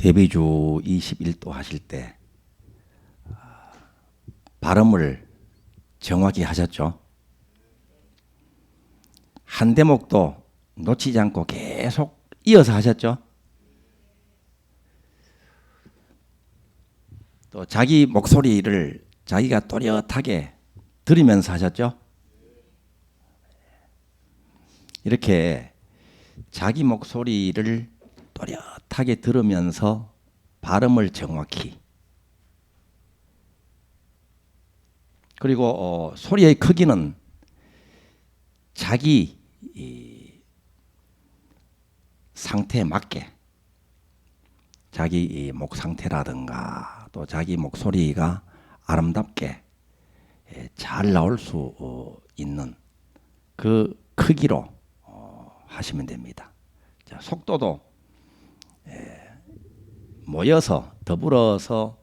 데뷔주 21도 하실 때 발음을 정확히 하셨죠? 한 대목도 놓치지 않고 계속 이어서 하셨죠? 또 자기 목소리를 자기가 또렷하게 들으면서 하셨죠? 이렇게 자기 목소리를 또렷하게 들으면서 발음을 정확히, 그리고 소리의 크기는 자기 상태에 맞게, 자기 목 상태라든가 또 자기 목소리가 아름답게 잘 나올 수 있는 그 크기로 하시면 됩니다. 자, 속도도 모여서 더불어서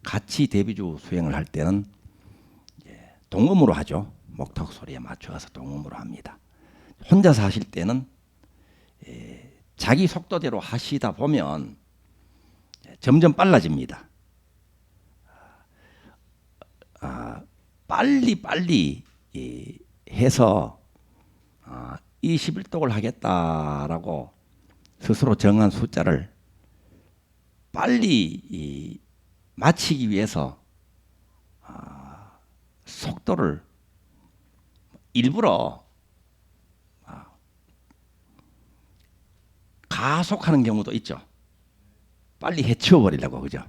같이 데뷔주 수행을 할 때는 동음으로 하죠. 목턱 소리에 맞춰서 동음으로 합니다. 혼자서 하실 때는 자기 속도대로 하시다 보면 점점 빨라집니다. 빨리 해서 21독을 하겠다라고 스스로 정한 숫자를 빨리 마치기 위해서 속도를 일부러 가속하는 경우도 있죠. 빨리 해치워버리려고, 그죠?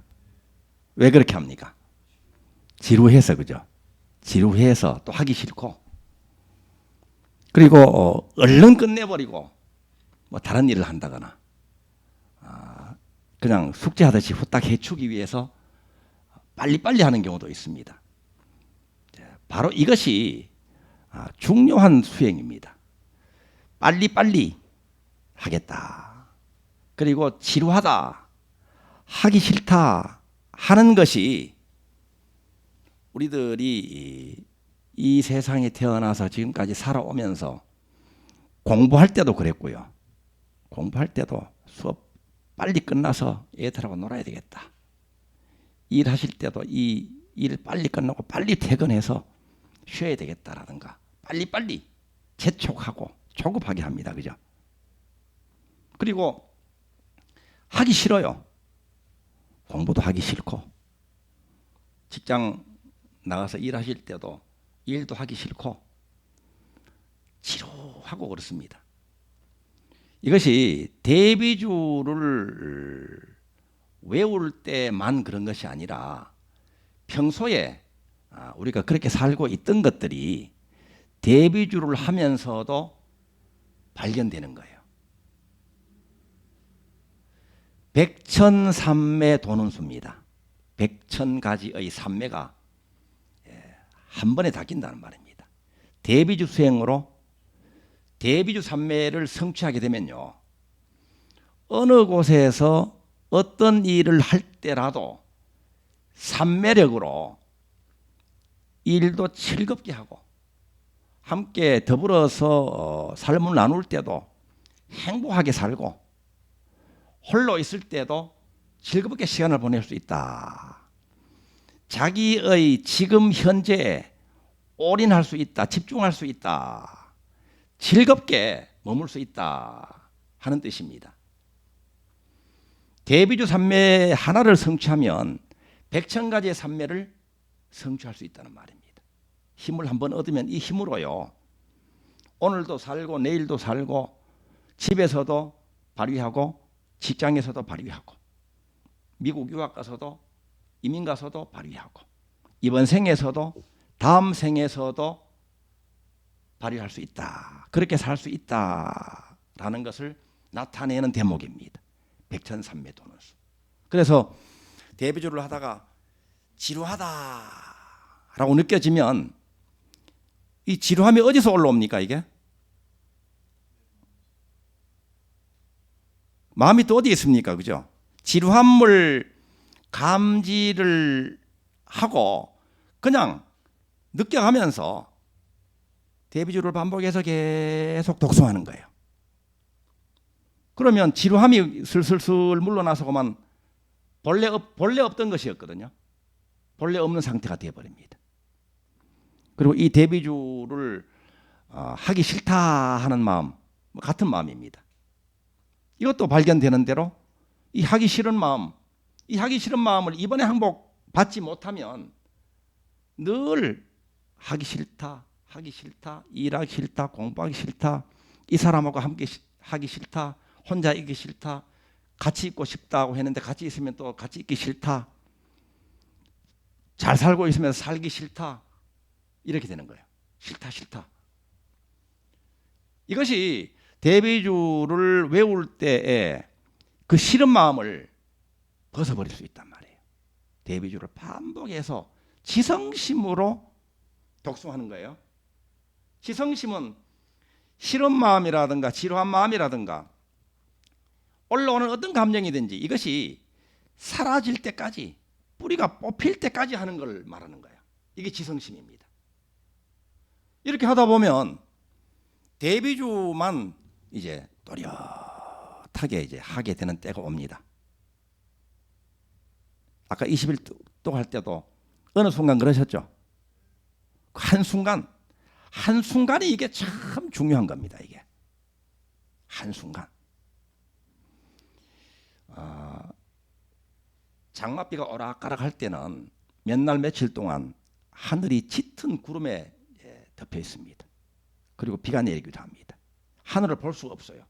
왜 그렇게 합니까? 지루해서, 그죠? 지루해서 또 하기 싫고, 그리고 얼른 끝내버리고 뭐 다른 일을 한다거나 그냥 숙제하듯이 후딱 해치우기 위해서 빨리빨리 하는 경우도 있습니다. 바로 이것이 중요한 수행입니다. 빨리빨리 하겠다. 그리고 지루하다, 하기 싫다 하는 것이 우리들이 이 세상에 태어나서 지금까지 살아오면서 공부할 때도 그랬고요. 공부할 때도 수업 빨리 끝나서 애들하고 놀아야 되겠다. 일하실 때도 이 일 빨리 끝나고 빨리 퇴근해서 쉬어야 되겠다라든가 빨리빨리 재촉하고 조급하게 합니다. 그죠? 그리고 하기 싫어요. 공부도 하기 싫고 직장 나가서 일하실 때도 일도 하기 싫고 지루하고 그렇습니다. 이것이 데뷔주를 외울 때만 그런 것이 아니라 평소에 우리가 그렇게 살고 있던 것들이 데뷔주를 하면서도 발견되는 거예요. 백천삼매 도는 수입니다. 백천가지의 삼매가 한 번에 다 낀다는 말입니다. 데뷔주 수행으로 데뷔주 삼매를 성취하게 되면요, 어느 곳에서 어떤 일을 할 때라도 삼매력으로 일도 즐겁게 하고 함께 더불어서 삶을 나눌 때도 행복하게 살고 홀로 있을 때도 즐겁게 시간을 보낼 수 있다. 자기의 지금 현재에 올인할 수 있다. 집중할 수 있다. 즐겁게 머물 수 있다 하는 뜻입니다. 데뷔주 삼매 하나를 성취하면 백천가지의 삼매를 성취할 수 있다는 말입니다. 힘을 한번 얻으면 이 힘으로요, 오늘도 살고 내일도 살고 집에서도 발휘하고 직장에서도 발휘하고 미국 유학 가서도 이민 가서도 발휘하고 이번 생에서도 다음 생에서도 발휘할 수 있다. 그렇게 살 수 있다라는 것을 나타내는 대목입니다. 백천삼매 도는 수. 그래서 데뷔주를 하다가 지루하다라고 느껴지면 이 지루함이 어디서 올라옵니까? 이게 마음이 또 어디에 있습니까? 그죠? 지루함을 감지를 하고 그냥 느껴가면서 데뷔주를 반복해서 계속 독송하는 거예요. 그러면 지루함이 슬슬슬 물러나서 그만 본래 없던 것이었거든요. 본래 없는 상태가 되어버립니다. 그리고 이 대비주를 하기 싫다 하는 마음, 같은 마음입니다. 이것도 발견되는 대로 이 하기 싫은 마음을 이번에 항복 받지 못하면 늘 하기 싫다, 일하기 싫다, 공부하기 싫다, 이 사람하고 함께 하기 싫다, 혼자 있기 싫다, 같이 있고 싶다고 했는데 같이 있으면 또 같이 있기 싫다, 잘 살고 있으면 살기 싫다, 이렇게 되는 거예요. 싫다. 이것이 대비주를 외울 때에 그 싫은 마음을 벗어버릴 수 있단 말이에요. 대비주를 반복해서 지성심으로 독송하는 거예요. 지성심은 싫은 마음이라든가 지루한 마음이라든가 올라오는 어떤 감정이든지 이것이 사라질 때까지, 뿌리가 뽑힐 때까지 하는 걸 말하는 거예요. 이게 지성심입니다. 이렇게 하다 보면 대비주만 이제 또렷하게 이제 하게 되는 때가 옵니다. 아까 21도 할 때도 어느 순간 그러셨죠? 한순간이 이게 참 중요한 겁니다. 이게 한순간. 장맛비가 오락가락 할 때는 몇 날 며칠 동안 하늘이 짙은 구름에 덮여 있습니다. 그리고 비가 내리기도 합니다. 하늘을 볼 수가 없어요.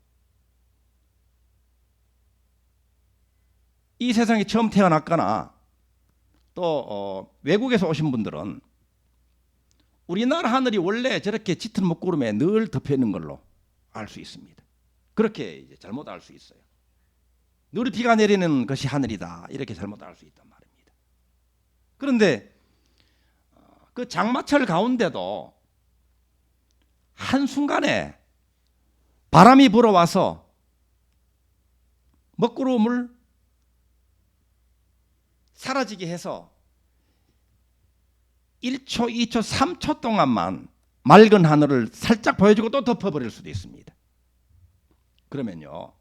이 세상에 처음 태어났거나 또 외국에서 오신 분들은 우리나라 하늘이 원래 저렇게 짙은 먹구름에 늘 덮여 있는 걸로 알 수 있습니다. 그렇게 이제 잘못 알 수 있어요. 늘 비가 내리는 것이 하늘이다, 이렇게 잘못 알 수 있단 말입니다. 그런데 그 장마철 가운데도 한순간에 바람이 불어와서 먹구름을 사라지게 해서 1초, 2초, 3초 동안만 맑은 하늘을 살짝 보여주고 또 덮어버릴 수도 있습니다. 그러면요,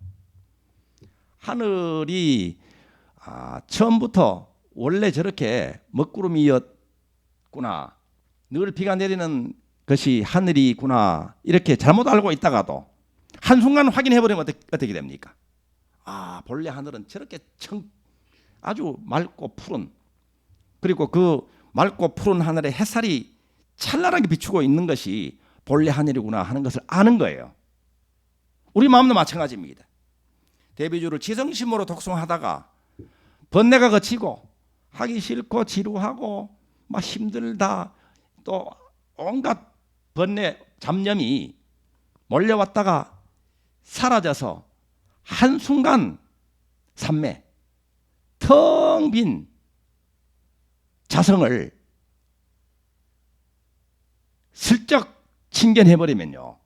하늘이 처음부터 원래 저렇게 먹구름이었구나, 늘 비가 내리는 것이 하늘이구나, 이렇게 잘못 알고 있다가도 한순간 확인해버리면 어떻게 됩니까? 본래 하늘은 저렇게 아주 맑고 푸른, 그리고 그 맑고 푸른 하늘에 햇살이 찬란하게 비추고 있는 것이 본래 하늘이구나 하는 것을 아는 거예요. 우리 마음도 마찬가지입니다. 대비주를 지성심으로 독송하다가 번뇌가 거치고 하기 싫고 지루하고 막 힘들다, 또 온갖 번뇌 잡념이 몰려왔다가 사라져서 한순간 삼매, 텅 빈 자성을 슬쩍 침견해버리면요,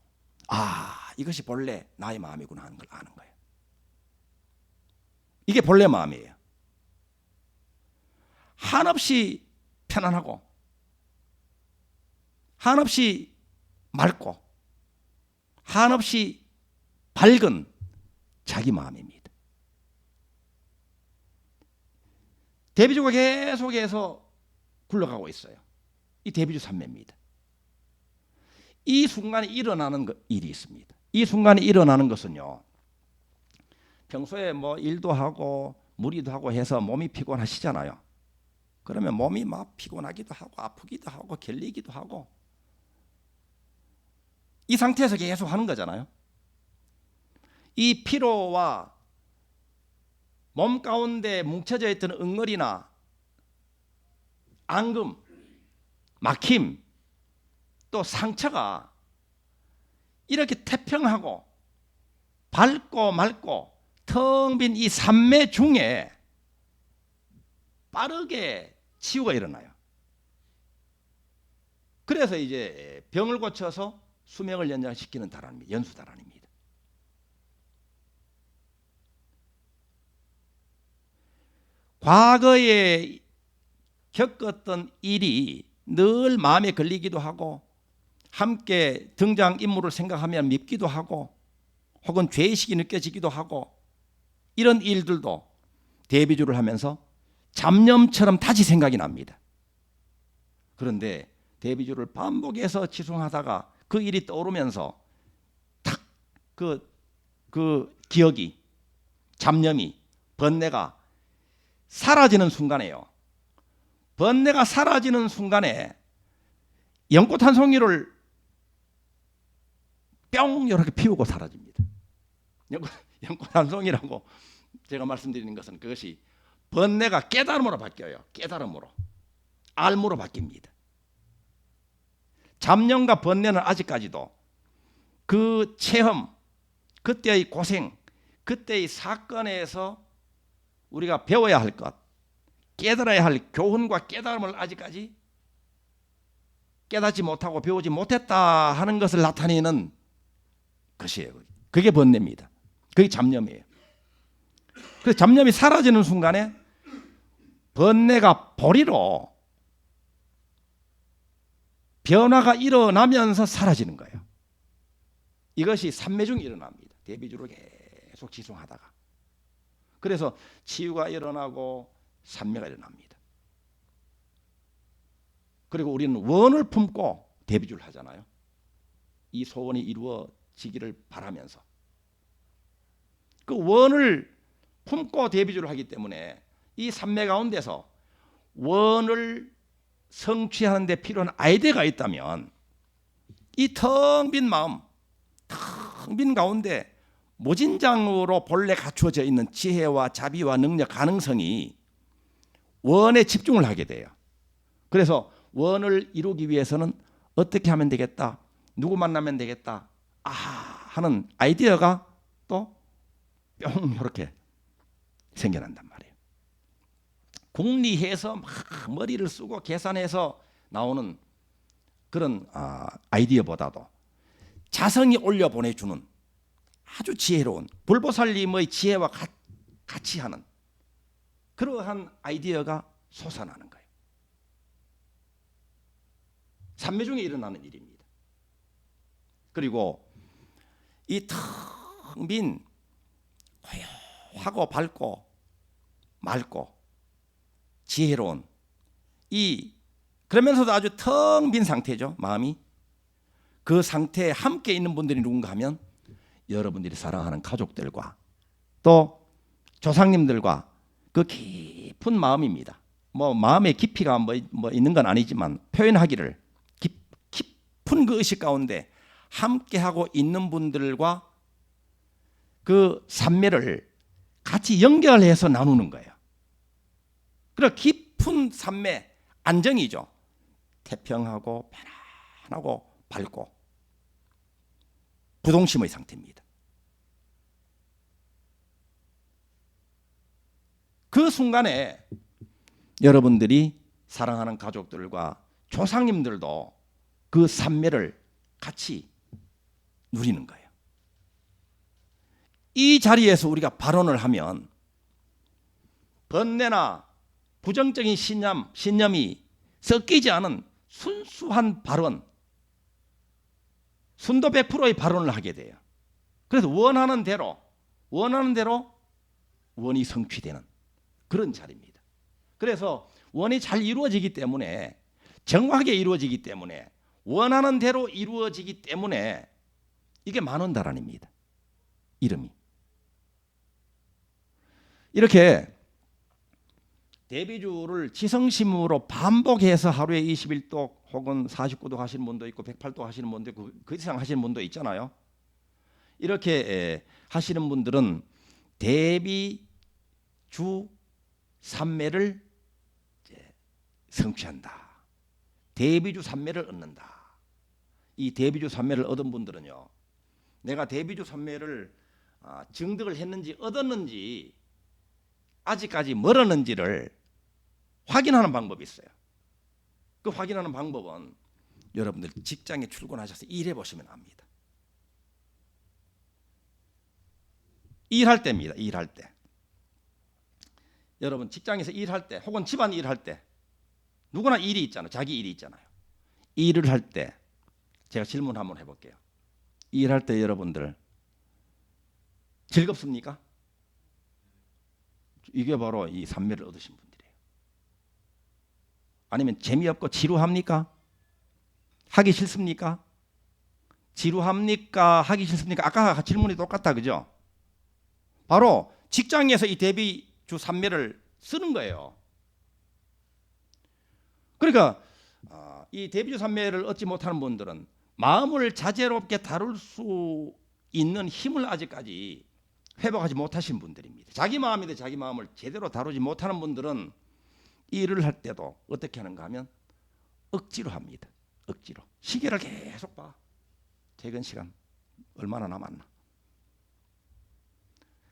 이것이 본래 나의 마음이구나 하는 걸 아는 거예요. 이게 본래 마음이에요. 한없이 편안하고 한없이 맑고 한없이 밝은 자기 마음입니다. 대비주가 계속해서 굴러가고 있어요. 이 대비주 삼매입니다. 이 순간에 일어나는 일이 있습니다. 이 순간에 일어나는 것은요, 평소에 뭐 일도 하고 무리도 하고 해서 몸이 피곤하시잖아요. 그러면 몸이 막 피곤하기도 하고 아프기도 하고 결리기도 하고 이 상태에서 계속 하는 거잖아요. 이 피로와 몸 가운데 뭉쳐져 있던 응어리나 앙금, 막힘, 또 상처가 이렇게 태평하고 밝고 맑고 텅 빈 이 삼매 중에 빠르게 치유가 일어나요. 그래서 이제 병을 고쳐서 수명을 연장시키는 달아입니다. 연수달아입니다. 과거에 겪었던 일이 늘 마음에 걸리기도 하고 함께 등장인물을 생각하면 밉기도 하고 혹은 죄의식이 느껴지기도 하고 이런 일들도 대비주를 하면서 잡념처럼 다시 생각이 납니다. 그런데 대비주를 반복해서 지송하다가 그 일이 떠오르면서 탁 그 기억이, 잡념이, 번뇌가 사라지는 순간에요. 번뇌가 사라지는 순간에 연꽃 한 송이를 뿅 이렇게 피우고 사라집니다. 연꽃 한 송이라고 제가 말씀드리는 것은 그것이 번뇌가 깨달음으로 바뀌어요. 깨달음으로, 알무로 바뀝니다. 잡념과 번뇌는 아직까지도 그 체험, 그때의 고생, 그때의 사건에서 우리가 배워야 할 것, 깨달아야 할 교훈과 깨달음을 아직까지 깨닫지 못하고 배우지 못했다 하는 것을 나타내는 것이에요. 그게 번뇌입니다. 그게 잡념이에요. 그래서 잡념이 사라지는 순간에 번뇌가 보리로 변화가 일어나면서 사라지는 거예요. 이것이 삼매 중에 일어납니다. 대비주를 계속 지송하다가. 그래서 치유가 일어나고 삼매가 일어납니다. 그리고 우리는 원을 품고 대비주를 하잖아요. 이 소원이 이루어지기를 바라면서. 그 원을 품고 대비주를 하기 때문에 이 삼매 가운데서 원을 성취하는 데 필요한 아이디어가 있다면 이 텅 빈 마음, 텅 빈 가운데 모진장으로 본래 갖추어져 있는 지혜와 자비와 능력, 가능성이 원에 집중을 하게 돼요. 그래서 원을 이루기 위해서는 어떻게 하면 되겠다, 누구 만나면 되겠다 하는 아이디어가 또 뿅 이렇게 생겨난단 말이에요. 궁리해서 막 머리를 쓰고 계산해서 나오는 그런 아이디어보다도 자성이 올려 보내주는 아주 지혜로운 불보살님의 지혜와 같이 하는 그러한 아이디어가 솟아나는 거예요. 삼매 중에 일어나는 일입니다. 그리고 이 텅 빈 고요하고 밝고 맑고 지혜로운 그러면서도 아주 텅 빈 상태죠. 마음이. 그 상태에 함께 있는 분들이 누군가 하면 여러분들이 사랑하는 가족들과 또 조상님들과 그 깊은 마음입니다. 뭐 마음의 깊이가 뭐 있는 건 아니지만 표현하기를 깊은 그 의식 가운데 함께하고 있는 분들과 그 삼매를 같이 연결해서 나누는 거예요. 그리고 깊은 삼매, 안정이죠. 태평하고 편안하고 밝고 부동심의 상태입니다. 그 순간에 여러분들이 사랑하는 가족들과 조상님들도 그 삼매를 같이 누리는 거예요. 이 자리에서 우리가 발언을 하면 번뇌나 부정적인 신념이 섞이지 않은 순수한 발언, 순도 100%의 발언을 하게 돼요. 그래서 원하는 대로 원이 성취되는 그런 자리입니다. 그래서 원이 잘 이루어지기 때문에, 정확하게 이루어지기 때문에, 원하는 대로 이루어지기 때문에 이게 만원다란입니다. 이름이. 이렇게 대비주를 지성심으로 반복해서 하루에 21독 혹은 49독 하시는 분도 있고 108독 하시는 분도 있고 그 이상 하시는 분도 있잖아요. 이렇게 하시는 분들은 대비주 삼매를 성취한다. 대비주 삼매를 얻는다. 이 대비주 삼매를 얻은 분들은요, 내가 대비주 삼매를 증득을 했는지 얻었는지 아직까지 멀었는지를 확인하는 방법이 있어요. 그 확인하는 방법은 여러분들 직장에 출근하셔서 일해 보시면 압니다. 일할 때입니다. 일할 때. 여러분 직장에서 일할 때 혹은 집안 일할 때 누구나 일이 있잖아요. 자기 일이 있잖아요. 일을 할 때 제가 질문 한번 해볼게요. 일할 때 여러분들 즐겁습니까? 이게 바로 이 삼매를 얻으신 분들이에요. 아니면 재미없고 지루합니까? 하기 싫습니까? 지루합니까? 하기 싫습니까? 아까 질문이 똑같다, 그죠? 바로 직장에서 이 대비주 삼매를 쓰는 거예요. 그러니까 이 대비주 삼매를 얻지 못하는 분들은 마음을 자제롭게 다룰 수 있는 힘을 아직까지 회복하지 못하신 분들입니다. 자기 마음인데 자기 마음을 제대로 다루지 못하는 분들은 일을 할 때도 어떻게 하는가 하면 억지로 합니다. 억지로. 시계를 계속 봐. 퇴근 시간 얼마나 남았나.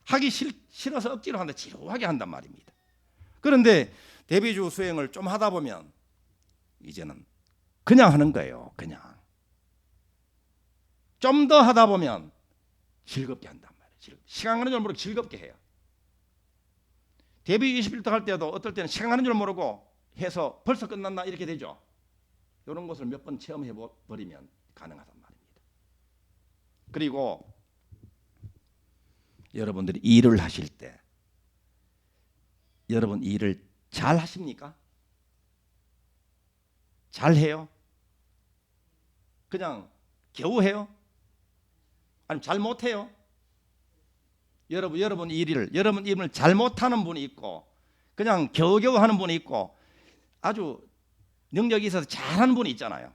하기 싫어서 억지로 한다. 지루하게 한단 말입니다. 그런데 대비주 수행을 좀 하다 보면 이제는 그냥 하는 거예요. 그냥. 좀 더 하다 보면 즐겁게 한단 말이에요. 시간 가는 줄 모르고 즐겁게 해요. 대비 21도 할 때도 어떨 때는 시간 가는 줄 모르고 해서 벌써 끝났나 이렇게 되죠. 이런 것을 몇 번 체험해 버리면 가능하단 말입니다. 그리고 여러분들이 일을 하실 때 여러분 일을 잘 하십니까? 잘 해요? 그냥 겨우 해요? 아니면 잘 못해요? 여러분 일을 잘 못하는 분이 있고 그냥 겨우겨우 하는 분이 있고 아주 능력이 있어서 잘하는 분이 있잖아요.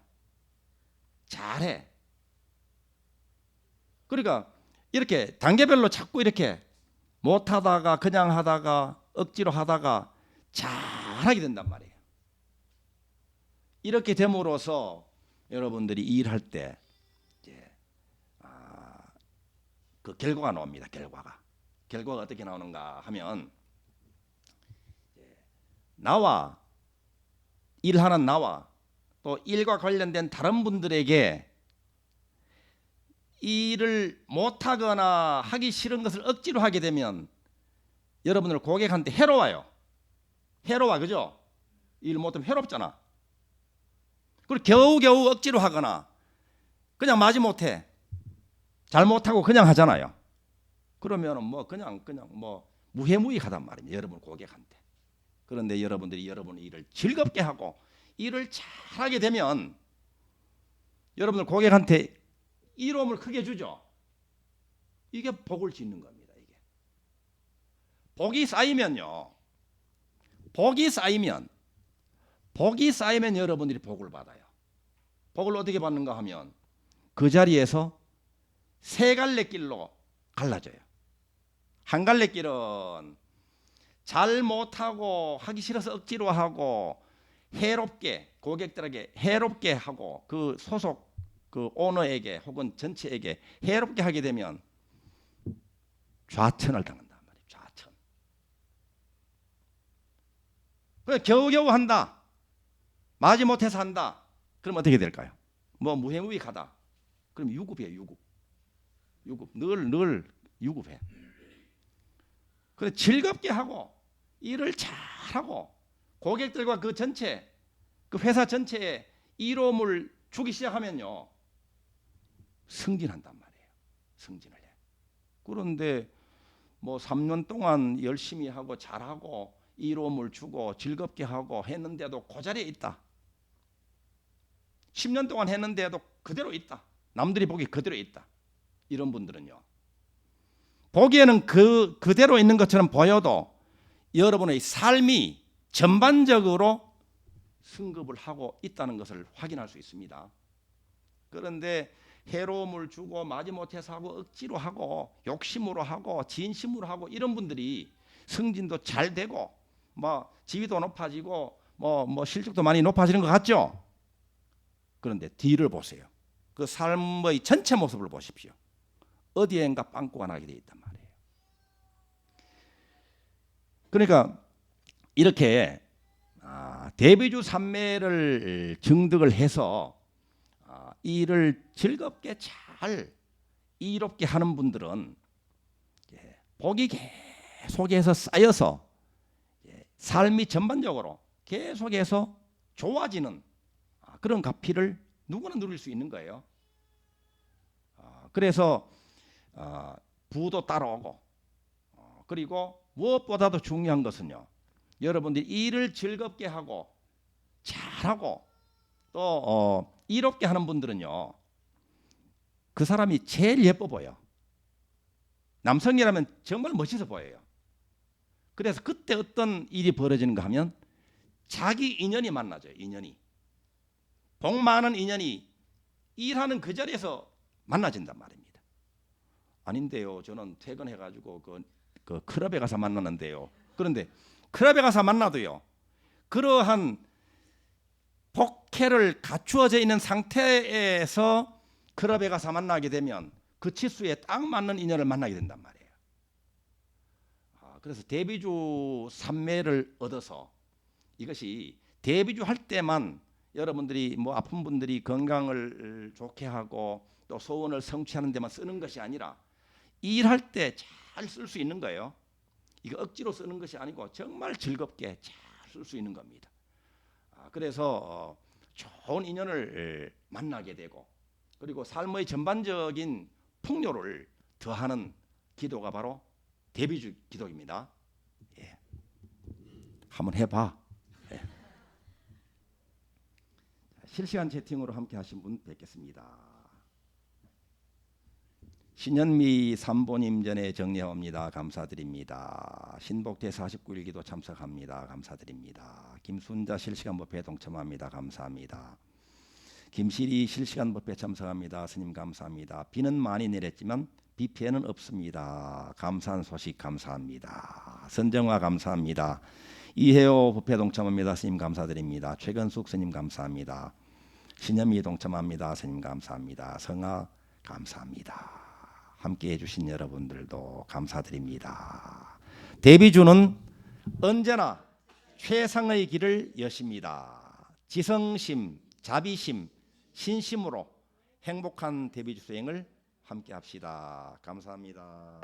잘해. 그러니까 이렇게 단계별로 자꾸 이렇게 못하다가 그냥 하다가 억지로 하다가 잘하게 된단 말이에요. 이렇게 됨으로써 여러분들이 일할 때 그 결과가 나옵니다. 결과가 어떻게 나오는가 하면 나와 일하는 나와 또 일과 관련된 다른 분들에게 일을 못하거나 하기 싫은 것을 억지로 하게 되면 여러분들 고객한테 해로워요. 해로워, 그죠? 일 못하면 해롭잖아. 그리고 겨우겨우 억지로 하거나 그냥 마지못해 잘 못하고 그냥 하잖아요. 그러면은 뭐 그냥 뭐 무해무익하단 말입니다. 여러분 고객한테. 그런데 여러분들이 여러분의 일을 즐겁게 하고 일을 잘하게 되면 여러분들 고객한테 이로움을 크게 주죠. 이게 복을 짓는 겁니다. 이게 복이 쌓이면요. 복이 쌓이면 여러분들이 복을 받아요. 복을 어떻게 받는가 하면 그 자리에서 세 갈래 길로 갈라져요. 한 갈래 길은 잘 못하고 하기 싫어서 억지로 하고 해롭게 고객들에게 해롭게 하고 그 소속 그 오너에게 혹은 전체에게 해롭게 하게 되면 좌천을 당한단 말이에요. 좌천. 그냥 겨우겨우 한다. 마지못해서 한다. 그럼 어떻게 될까요? 뭐 무해무익하다. 그럼 유급이에요. 유급. 늘 유급해. 그래 즐겁게 하고 일을 잘하고 고객들과 그 전체 그 회사 전체에 이로움을 주기 시작하면요 승진한단 말이에요. 승진을 해. 그런데 뭐 3년 동안 열심히 하고 잘하고 이로움을 주고 즐겁게 하고 했는데도 그 자리에 있다. 10년 동안 했는데도 그대로 있다. 남들이 보기 그대로 있다. 이런 분들은요. 보기에는 그대로 있는 것처럼 보여도 여러분의 삶이 전반적으로 승급을 하고 있다는 것을 확인할 수 있습니다. 그런데 해로움을 주고 마지못해서 하고 억지로 하고 욕심으로 하고 진심으로 하고 이런 분들이 승진도 잘 되고 뭐 지위도 높아지고 뭐 실적도 많이 높아지는 것 같죠? 그런데 뒤를 보세요. 그 삶의 전체 모습을 보십시오. 어디엔가 빵꾸가 나게 돼 있단 말이에요. 그러니까 이렇게 대비주 삼매를 증득을 해서 일을 즐겁게 잘 이롭게 하는 분들은 복이 계속해서 쌓여서 삶이 전반적으로 계속해서 좋아지는 그런 가피를 누구나 누릴 수 있는 거예요. 그래서 부도 따라오고 그리고 무엇보다도 중요한 것은요, 여러분들이 일을 즐겁게 하고 잘하고 또 이롭게 하는 분들은요, 그 사람이 제일 예뻐 보여. 남성이라면 정말 멋있어 보여요. 그래서 그때 어떤 일이 벌어지는가 하면 자기 인연이 만나죠. 인연이. 복 많은 인연이 일하는 그 자리에서 만나진단 말입니다. 아닌데요, 저는 퇴근해가지고 그 클럽에 가서 만나는데요. 그런데 클럽에 가서 만나도요, 그러한 복회를 갖추어져 있는 상태에서 클럽에 가서 만나게 되면 그 치수에 딱 맞는 인연을 만나게 된단 말이에요. 그래서 대비주 삼매를 얻어서, 이것이 대비주 할 때만 여러분들이 뭐 아픈 분들이 건강을 좋게 하고 또 소원을 성취하는 데만 쓰는 것이 아니라 일할 때 잘 쓸 수 있는 거예요. 이거 억지로 쓰는 것이 아니고 정말 즐겁게 잘 쓸 수 있는 겁니다. 그래서 좋은 인연을 만나게 되고, 그리고 삶의 전반적인 풍요를 더하는 기도가 바로 대비주 기도입니다. 예. 한번 해봐. 예. 실시간 채팅으로 함께 하신 분 뵙겠습니다. 신현미 삼보님 전에 정리합니다. 감사드립니다. 신복태 49일 기도 참석합니다. 감사드립니다. 김순자 실시간 법회에 동참합니다. 감사합니다. 김실이 실시간 법회에 참석합니다. 스님 감사합니다. 비는 많이 내렸지만 비 피해는 없습니다. 감사한 소식 감사합니다. 선정화 감사합니다. 이혜호 법회에 동참합니다. 스님 감사드립니다. 최건숙 스님 감사합니다. 신현미 동참합니다. 스님 감사합니다. 성아 감사합니다. 함께해 주신 여러분들도 감사드립니다. 대비주는 언제나 최상의 길을 여십니다. 지성심, 자비심, 신심으로 행복한 대비주 수행을 함께 합시다. 감사합니다.